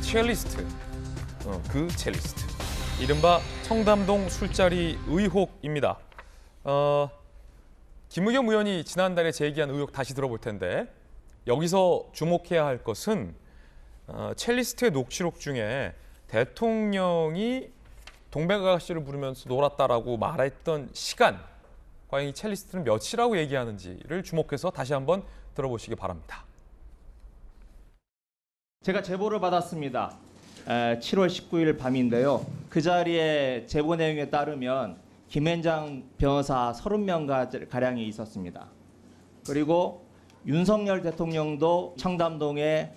첼리스트, 그 첼리스트. 이른바 청담동 술자리 의혹입니다. 김의겸 의원이 지난달에 제기한 의혹 다시 들어볼 텐데 여기서 주목해야 할 것은 첼리스트의 녹취록 중에 대통령이 동백아가씨를 부르면서 놀았다라고 말했던 시간, 과연 이 첼리스트는 몇이라고 얘기하는지를 주목해서 다시 한번 들어보시기 바랍니다. 제가 제보를 받았습니다. 7월 19일 밤인데요. 그 자리에 제보 내용에 따르면 김앤장 변호사 30명가량이 있었습니다. 그리고 윤석열 대통령도 청담동의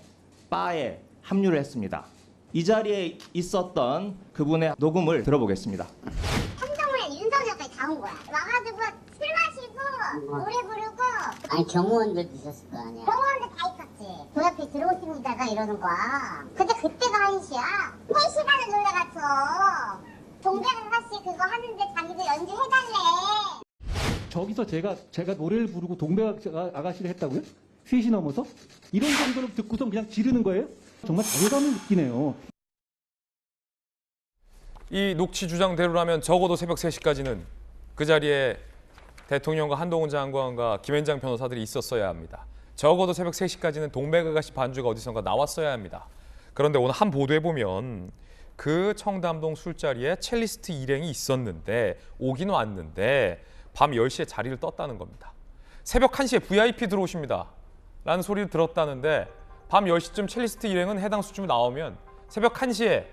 바에 합류를 했습니다. 이 자리에 있었던 그분의 녹음을 들어보겠습니다. 한동훈에 윤석열까지 다 온 거야. 와가지고 술 마시고 노래 부르고. 아니 경호원들도 있었을 거 아니야. 병원도 다 있었지. 그 옆에 들어오십니다가 이러는 거야. 근데 그때가 1시야. 3시간을 놀래갔어. 동백아가씨 그거 하는데 자기도 연주해달래. 저기서 제가 노래를 부르고 동백아가씨를 했다고요? 3시 넘어서? 이런 정도로 듣고서 그냥 지르는 거예요? 정말 자괴감을 느끼네요. 이 녹취 주장대로라면 적어도 새벽 3시까지는 그 자리에 대통령과 한동훈 장관과 김앤장 변호사들이 있었어야 합니다. 적어도 새벽 3시까지는 동백아가씨 반주가 어디선가 나왔어야 합니다. 그런데 오늘 한 보도에 보면 그 청담동 술자리에 첼리스트 일행이 있었는데 오긴 왔는데 밤 10시에 자리를 떴다는 겁니다. 새벽 1시에 VIP 들어오십니다 라는 소리를 들었다는데 밤 10시쯤 첼리스트 일행은 해당 수준이 나오면 새벽 1시에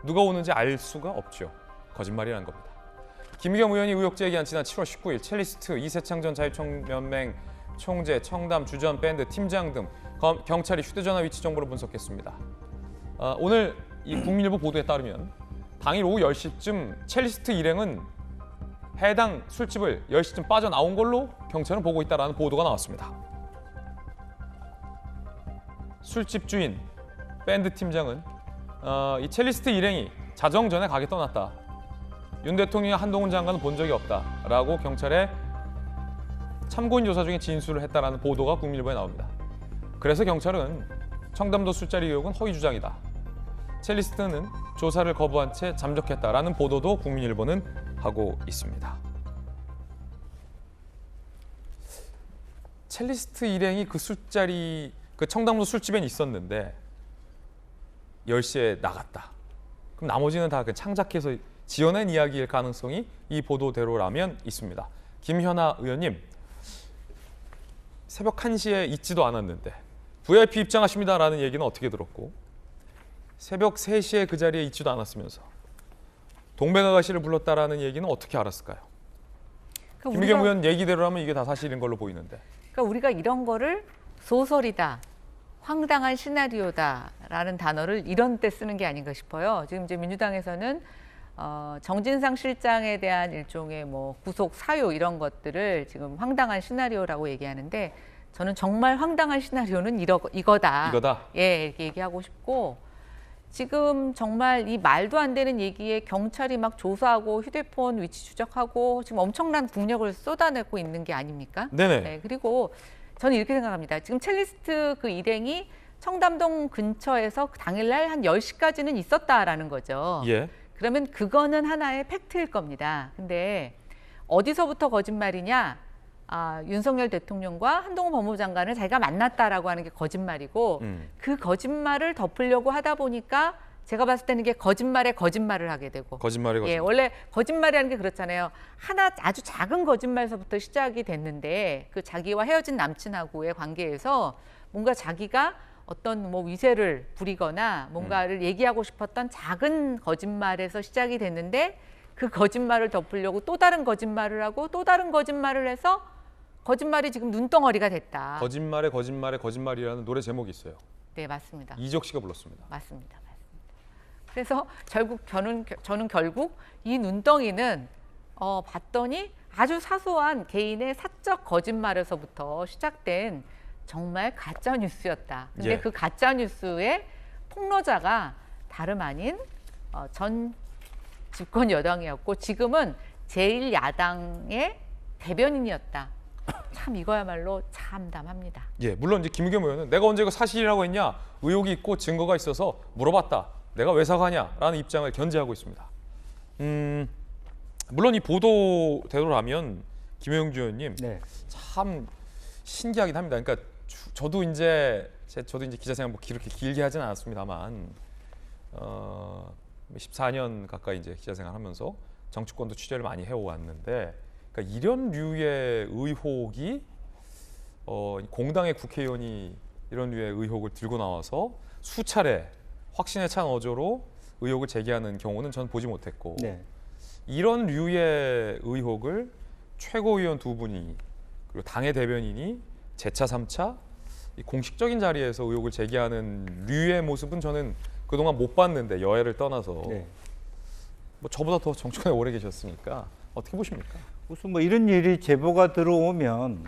누가 오는지 알 수가 없죠. 거짓말이라는 겁니다. 김의겸 의원이 의혹 제기한 지난 7월 19일 첼리스트 이세창 전 자유연맹 총재, 청담, 주전, 밴드, 팀장 등 경찰이 휴대전화 위치 정보를 분석했습니다. 오늘 이 국민일보 보도에 따르면 당일 오후 10시쯤 첼리스트 일행은 해당 술집을 10시쯤 빠져나온 걸로 경찰은 보고 있다는 보도가 나왔습니다. 술집 주인, 밴드 팀장은 이 첼리스트 일행이 자정 전에 가게 떠났다. 윤 대통령이 한동훈 장관은 본 적이 없다라고 경찰에 참고인 조사 중에 진술을 했다라는 보도가 국민일보에 나옵니다. 그래서 경찰은 청담도 술자리 의혹은 허위 주장이다. 첼리스트는 조사를 거부한 채 잠적했다라는 보도도 국민일보는 하고 있습니다. 첼리스트 일행이 그 술자리, 그 청담도 술집엔 있었는데 10시에 나갔다. 그럼 나머지는 다 창작해서 지어낸 이야기일 가능성이 이 보도대로라면 있습니다. 김현아 의원님, 새벽 1시에 있지도 않았는데 VIP 입장하십니다라는 얘기는 어떻게 들었고 새벽 3시에 그 자리에 있지도 않았으면서 동백아가씨를 불렀다라는 얘기는 어떻게 알았을까요? 그러니까 김의겸 의원 얘기대로라면 이게 다 사실인 걸로 보이는데. 그러니까 우리가 이런 거를 소설이다, 황당한 시나리오다라는 단어를 이런 때 쓰는 게 아닌가 싶어요. 지금 이제 민주당에서는 정진상 실장에 대한 일종의 뭐 구속 사유 이런 것들을 지금 황당한 시나리오라고 얘기하는데 저는 정말 황당한 시나리오는 이거다. 예, 이렇게 얘기하고 싶고 지금 정말 이 말도 안 되는 얘기에 경찰이 막 조사하고 휴대폰 위치 추적하고 지금 엄청난 국력을 쏟아내고 있는 게 아닙니까? 네네. 네, 그리고 저는 이렇게 생각합니다. 지금 첼리스트 그 일행이 청담동 근처에서 당일날 한 10시까지는 있었다라는 거죠. 예. 그러면 그거는 하나의 팩트일 겁니다. 근데 어디서부터 거짓말이냐? 윤석열 대통령과 한동훈 법무부 장관을 자기가 만났다라고 하는 게 거짓말이고 그 거짓말을 덮으려고 하다 보니까 제가 봤을 때는 이게 거짓말에 거짓말을 하게 되고 예, 원래 거짓말이라는 게 그렇잖아요. 하나 아주 작은 거짓말에서부터 시작이 됐는데 그 자기와 헤어진 남친하고의 관계에서 뭔가 자기가 어떤 뭐 위세를 부리거나 뭔가를 얘기하고 싶었던 작은 거짓말에서 시작이 됐는데 그 거짓말을 덮으려고 또 다른 거짓말을 하고 또 다른 거짓말을 해서 거짓말이 지금 눈덩어리가 됐다. 거짓말에 거짓말에 거짓말이라는 노래 제목이 있어요. 네, 맞습니다. 이적 씨가 불렀습니다. 맞습니다. 그래서 결국 저는 결국 이 눈덩이는 봤더니 아주 사소한 개인의 사적 거짓말에서부터 시작된 정말 가짜 뉴스였다. 근데 예. 그 가짜 뉴스의 폭로자가 다름 아닌 전 집권 여당이었고 지금은 제1야당의 대변인이었다. 참 이거야말로 참담합니다. 예, 물론 이제 김의겸 의원은 내가 언제 그 사실이라고 했냐, 의혹이 있고 증거가 있어서 물어봤다, 내가 왜 사과하냐라는 입장을 견제하고 있습니다. 물론 이 보도대로라면 김영주 의원님 네. 참 신기하긴 합니다. 그러니까 저도 이제 기자 생활 뭐 그렇게 길게 하진 않았습니다만 14년 가까이 이제 기자 생활하면서 정치권도 취재를 많이 해왔는데, 그러니까 이런 류의 의혹이 공당의 국회의원이 이런 류의 의혹을 들고 나와서 수차례 확신에 찬 어조로 의혹을 제기하는 경우는 전 보지 못했고, 네. 이런 류의 의혹을 최고위원 두 분이 그리고 당의 대변인이 재차 3차 이 공식적인 자리에서 의혹을 제기하는 류의 모습은 저는 그동안 못 봤는데, 여야를 떠나서 네. 뭐 저보다 더 정치권에 오래 계셨으니까 어떻게 보십니까? 우선 뭐 이런 일이 제보가 들어오면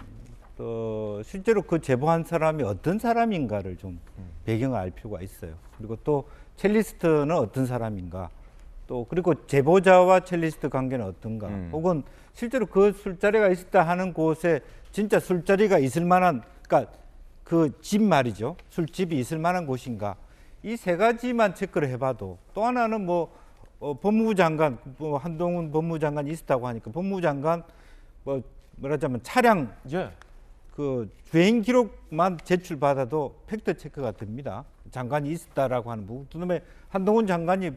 실제로 그 제보한 사람이 어떤 사람인가를 좀 배경을 알 필요가 있어요. 그리고 또 첼리스트는 어떤 사람인가, 또 그리고 제보자와 첼리스트 관계는 어떤가, 혹은 실제로 그 술자리가 있었다 하는 곳에 진짜 술자리가 있을 만한, 그러니까 그 집 말이죠, 술집이 있을 만한 곳인가, 이 세 가지만 체크를 해봐도. 또 하나는 뭐 법무부 장관, 뭐 한동훈 법무부 장관이 있었다고 하니까 법무부 장관 뭐라자면 차량 예. 그 주행 기록만 제출받아도 팩트 체크가 됩니다. 장관이 있었다라고 하는 부분. 그다음에 한동훈 장관이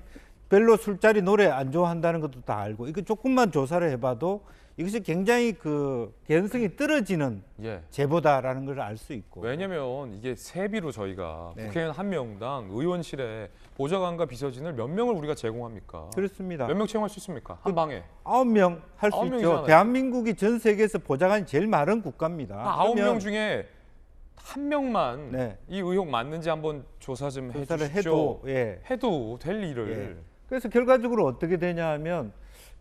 별로 술자리 노래 안 좋아한다는 것도 다 알고, 이거 조금만 조사를 해봐도 이것이 굉장히 그 개연성이 떨어지는 예. 제보다라는 걸 알 수 있고. 왜냐면 이게 세비로 저희가 네. 국회의원 한 명당 의원실에 보좌관과 비서진을 몇 명을 우리가 제공합니까? 그렇습니다. 몇 명 채용할 수 있습니까? 한 방에. 9명 할 수 9 있죠. 명이잖아요. 대한민국이 전 세계에서 보좌관이 제일 많은 국가입니다. 9명 그러면 중에 한 명만 네. 이 의혹 맞는지 한번 조사 좀 조사를 해주십시오. 해도 될 일을. 예. 그래서 결과적으로 어떻게 되냐 하면,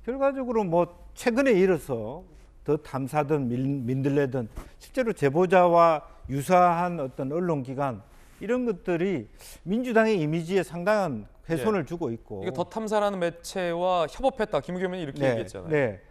결과적으로 뭐 최근에 이르서 더 탐사든 민들레든 실제로 제보자와 유사한 어떤 언론기관, 이런 것들이 민주당의 이미지에 상당한 훼손을 주고 있고. 이게 더 탐사라는 매체와 협업했다, 김의겸 의원이 이렇게 얘기했잖아요. 네.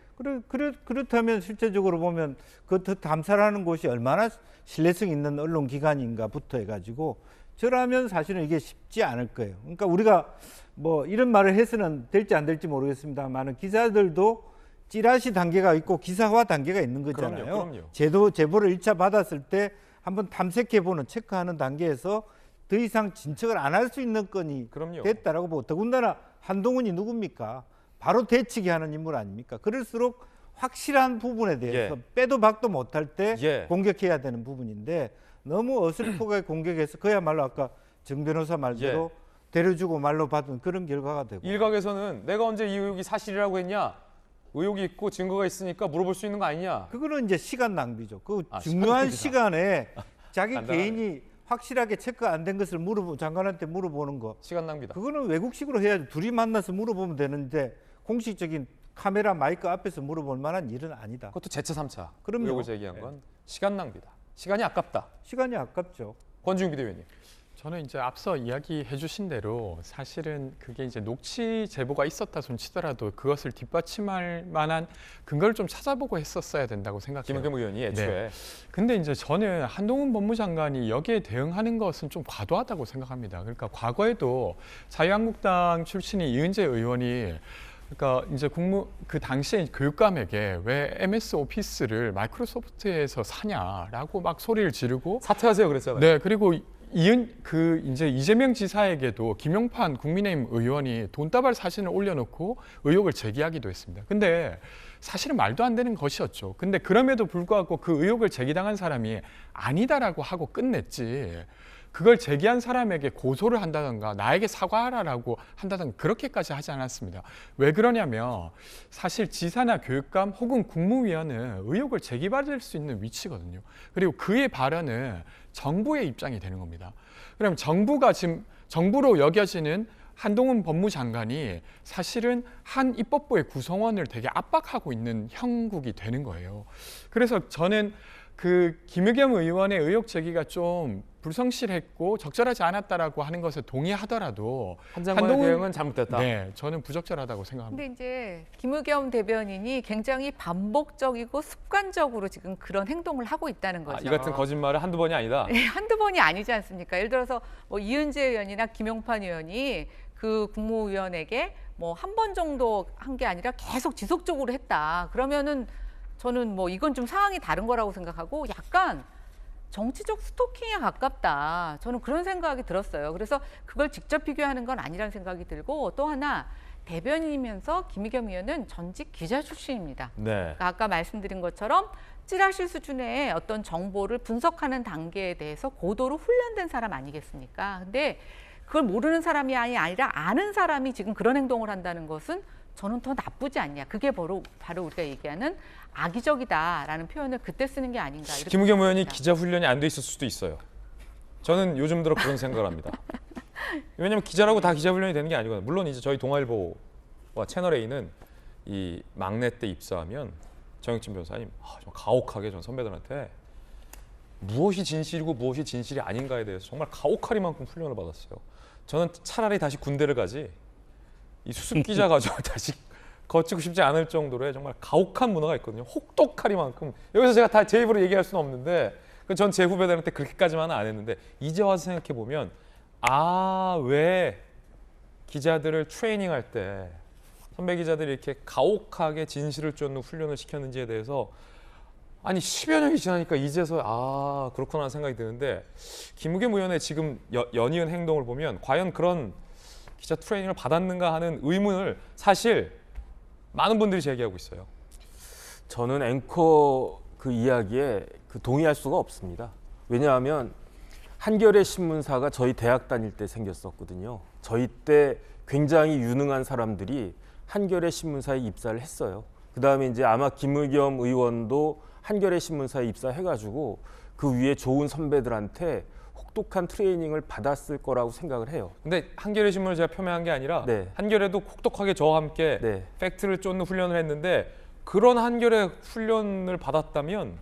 그렇다면 실제적으로 보면 그 더 탐사라는 곳이 얼마나 신뢰성 있는 언론기관인가부터 해가지고, 저라면 사실은 이게 쉽지 않을 거예요. 그러니까 우리가 뭐 이런 말을 해서는 될지 안 될지 모르겠습니다만, 기자들도 찌라시 단계가 있고 기사화 단계가 있는 거잖아요. 그럼요. 제보를 1차 받았을 때 한번 탐색해보는, 체크하는 단계에서 더 이상 진척을 안 할 수 있는 건이 그럼요. 됐다라고 보고, 더군다나 한동훈이 누굽니까? 바로 대치기 하는 인물 아닙니까? 그럴수록 확실한 부분에 대해서 빼도 박도 못할 때 공격해야 되는 부분인데, 너무 어설프게 공격해서 그야말로 아까 정 변호사 말대로 데려주고 말로 받은 그런 결과가 되고. 일각에서는 내가 언제 이 의혹이 사실이라고 했냐, 의혹이 있고 증거가 있으니까 물어볼 수 있는 거 아니냐. 그거는 이제 시간 낭비죠. 그 중요한 시간에 자기 간단하네. 개인이 확실하게 체크 안 된 것을 장관한테 물어보는 거, 시간 낭비다. 그거는 외국식으로 해야지. 둘이 만나서 물어보면 되는데 공식적인 카메라 마이크 앞에서 물어볼 만한 일은 아니다. 그것도 재차 3차 그럼요. 의혹을 제기한 건 시간 낭비다. 시간이 아깝다. 시간이 아깝죠. 권지웅 비대위원님. 저는 이제 앞서 이야기해 주신 대로 사실은 그게 이제 녹취 제보가 있었다 손 치더라도 그것을 뒷받침할 만한 근거를 좀 찾아보고 했었어야 된다고 생각해요. 김의겸 의원이 애초에. 네. 근데 이제 저는 한동훈 법무장관이 여기에 대응하는 것은 좀 과도하다고 생각합니다. 그러니까 과거에도 자유한국당 출신의 이은재 의원이, 그러니까 이제 그 당시에 교육감에게 왜 MS 오피스를 마이크로소프트에서 사냐라고 막 소리를 지르고 사퇴하세요 그랬잖아요. 네, 그리고 이제 이재명 지사에게도 김용판 국민의힘 의원이 돈다발 사진을 올려놓고 의혹을 제기하기도 했습니다. 근데 사실은 말도 안 되는 것이었죠. 근데 그럼에도 불구하고 그 의혹을 제기당한 사람이 아니다라고 하고 끝냈지, 그걸 제기한 사람에게 고소를 한다던가 나에게 사과하라라고 한다던가 그렇게까지 하지 않았습니다. 왜 그러냐면 사실 지사나 교육감 혹은 국무위원은 의혹을 제기받을 수 있는 위치거든요. 그리고 그의 발언은 정부의 입장이 되는 겁니다. 그럼 정부가 지금 정부로 여겨지는 한동훈 법무장관이 사실은 한 입법부의 구성원을 되게 압박하고 있는 형국이 되는 거예요. 그래서 저는 그 김의겸 의원의 의혹 제기가 좀 불성실했고 적절하지 않았다라고 하는 것에 동의하더라도 한 장관의 대응은 잘못됐다. 네, 저는 부적절하다고 생각합니다. 근데 이제 김의겸 대변인이 굉장히 반복적이고 습관적으로 지금 그런 행동을 하고 있다는 거죠. 이 같은 거짓말은 한두 번이 아니다. 네, 한두 번이 아니지 않습니까? 예를 들어서 뭐 이은재 의원이나 김용판 의원이 그 국무위원에게 뭐 한 번 정도 한 게 아니라 계속 지속적으로 했다. 그러면은 저는 뭐 이건 좀 상황이 다른 거라고 생각하고 약간 정치적 스토킹에 가깝다. 저는 그런 생각이 들었어요. 그래서 그걸 직접 비교하는 건 아니라는 생각이 들고 또 하나 대변인이면서 김의겸 의원은 전직 기자 출신입니다. 네. 그러니까 아까 말씀드린 것처럼 찌라시 수준의 어떤 정보를 분석하는 단계에 대해서 고도로 훈련된 사람 아니겠습니까? 근데 그걸 모르는 사람이 아니라 아는 사람이 지금 그런 행동을 한다는 것은 저는 더 나쁘지 않냐. 그게 바로 우리가 얘기하는 악의적이다라는 표현을 그때 쓰는 게 아닌가. 이렇게 김의겸 의원이 생각합니다. 기자 훈련이 안 돼 있을 수도 있어요. 저는 요즘 들어 그런 생각을 합니다. 왜냐하면 기자라고 다 기자 훈련이 되는 게 아니거든요. 물론 이제 저희 동아일보와 채널A는 이 막내 때 입사하면 정혁진 변호사님 정말 가혹하게 전 선배들한테 무엇이 진실이고 무엇이 진실이 아닌가에 대해서 정말 가혹하리만큼 훈련을 받았어요. 저는 차라리 다시 군대를 가지 이 수습 기자 과정을 다시 거치고 싶지 않을 정도로의 정말 가혹한 문화가 있거든요. 혹독하리만큼. 여기서 제가 다 제 입으로 얘기할 수는 없는데 전 제 후배들한테 그렇게까지만은 안 했는데 이제 와서 생각해 보면 왜 기자들을 트레이닝할 때 선배 기자들이 이렇게 가혹하게 진실을 쫓는 훈련을 시켰는지에 대해서 아니 10여 년이 지나니까 이제서 그렇구나 하는 생각이 드는데 김의겸 의원의 지금 연이은 행동을 보면 과연 그런 기자 트레이닝을 받았는가 하는 의문을 사실 많은 분들이 제기하고 있어요. 저는 앵커 그 이야기에 동의할 수가 없습니다. 왜냐하면 한겨레 신문사가 저희 대학 다닐 때 생겼었거든요. 저희 때 굉장히 유능한 사람들이 한겨레 신문사에 입사를 했어요. 그다음에 이제 아마 김의겸 의원도 한겨레 신문사에 입사해가지고 그 위에 좋은 선배들한테 혹독한 트레이닝을 받았을 거라고 생각을 해요. 근데 한겨레 신문을 제가 폄훼한 게 아니라 네. 한겨레도 혹독하게 저와 함께 네. 팩트를 쫓는 훈련을 했는데 그런 한겨레 훈련을 받았다면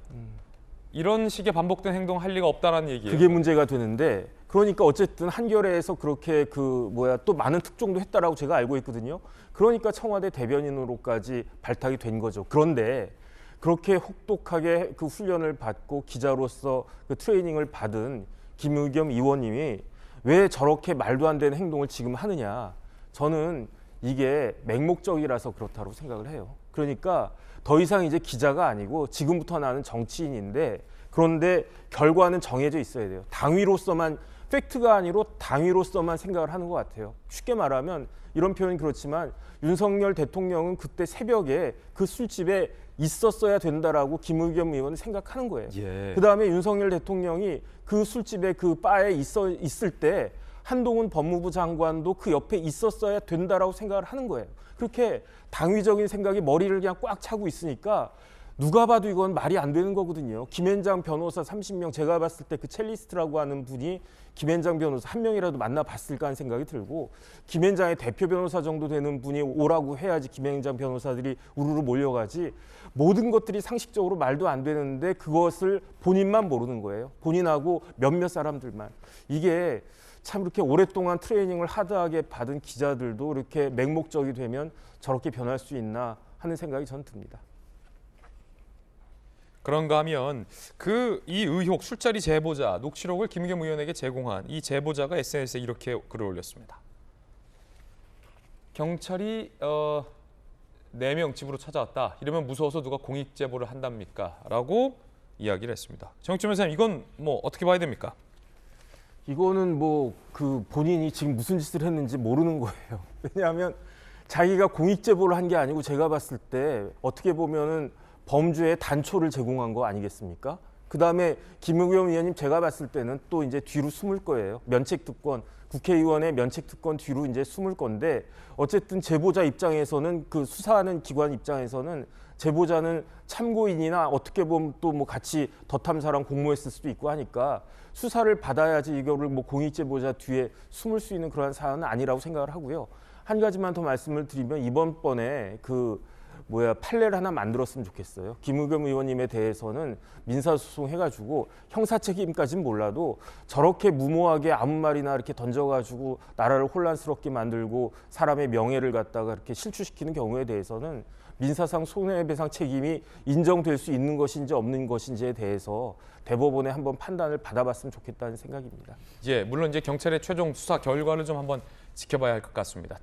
이런 식의 반복된 행동 할 리가 없다라는 얘기예요. 그게 문제가 되는데 그러니까 어쨌든 한겨레에서 그렇게 또 많은 특종도 했다라고 제가 알고 있거든요. 그러니까 청와대 대변인으로까지 발탁이 된 거죠. 그런데 그렇게 혹독하게 그 훈련을 받고 기자로서 그 트레이닝을 받은 김의겸 의원님이 왜 저렇게 말도 안 되는 행동을 지금 하느냐. 저는 이게 맹목적이라서 그렇다고 생각을 해요. 그러니까 더 이상 이제 기자가 아니고 지금부터 나는 정치인인데 그런데 결과는 정해져 있어야 돼요. 당위로서만 팩트가 아니고 당위로서만 생각을 하는 것 같아요. 쉽게 말하면 이런 표현이 그렇지만 윤석열 대통령은 그때 새벽에 그 술집에 있었어야 된다라고 김의겸 의원은 생각하는 거예요. 예. 그다음에 윤석열 대통령이 그 술집에 그 바에 있을 때 한동훈 법무부 장관도 그 옆에 있었어야 된다라고 생각을 하는 거예요. 그렇게 당위적인 생각이 머리를 그냥 꽉 차고 있으니까 누가 봐도 이건 말이 안 되는 거거든요. 김앤장 변호사 30명 제가 봤을 때 그 첼리스트라고 하는 분이 김앤장 변호사 한 명이라도 만나봤을까 하는 생각이 들고 김앤장의 대표 변호사 정도 되는 분이 오라고 해야지 김앤장 변호사들이 우르르 몰려가지 모든 것들이 상식적으로 말도 안 되는데 그것을 본인만 모르는 거예요. 본인하고 몇몇 사람들만. 이게 참 이렇게 오랫동안 트레이닝을 하드하게 받은 기자들도 이렇게 맹목적이 되면 저렇게 변할 수 있나 하는 생각이 전 듭니다. 그런가 하면 이 의혹 술자리 제보자 녹취록을 김의겸 의원에게 제공한 이 제보자가 SNS에 이렇게 글을 올렸습니다. 경찰이 4명 집으로 찾아왔다. 이러면 무서워서 누가 공익 제보를 한답니까? 라고 이야기를 했습니다. 정혁진 변호사님 이건 뭐 어떻게 봐야 됩니까? 이거는 본인이 지금 무슨 짓을 했는지 모르는 거예요. 왜냐하면 자기가 공익 제보를 한 게 아니고 제가 봤을 때 어떻게 보면은 범죄의 단초를 제공한 거 아니겠습니까? 그다음에 김의겸 의원님 제가 봤을 때는 또 이제 뒤로 숨을 거예요. 면책특권, 국회의원의 면책특권 뒤로 이제 숨을 건데 어쨌든 제보자 입장에서는 그 수사하는 기관 입장에서는 제보자는 참고인이나 어떻게 보면 또 뭐 같이 더 탐사랑 공모했을 수도 있고 하니까 수사를 받아야지 이거를 뭐 공익 제보자 뒤에 숨을 수 있는 그런 사안은 아니라고 생각을 하고요. 한 가지만 더 말씀을 드리면 이번 번에 판례를 하나 만들었으면 좋겠어요. 김의겸 의원님에 대해서는 민사소송 해가지고 형사 책임까지는 몰라도 저렇게 무모하게 아무 말이나 이렇게 던져가지고 나라를 혼란스럽게 만들고 사람의 명예를 갖다가 이렇게 실추시키는 경우에 대해서는 민사상 손해배상 책임이 인정될 수 있는 것인지 없는 것인지에 대해서 대법원에 한번 판단을 받아봤으면 좋겠다는 생각입니다. 물론 이제 경찰의 최종 수사 결과를 좀 한번 지켜봐야 할 것 같습니다.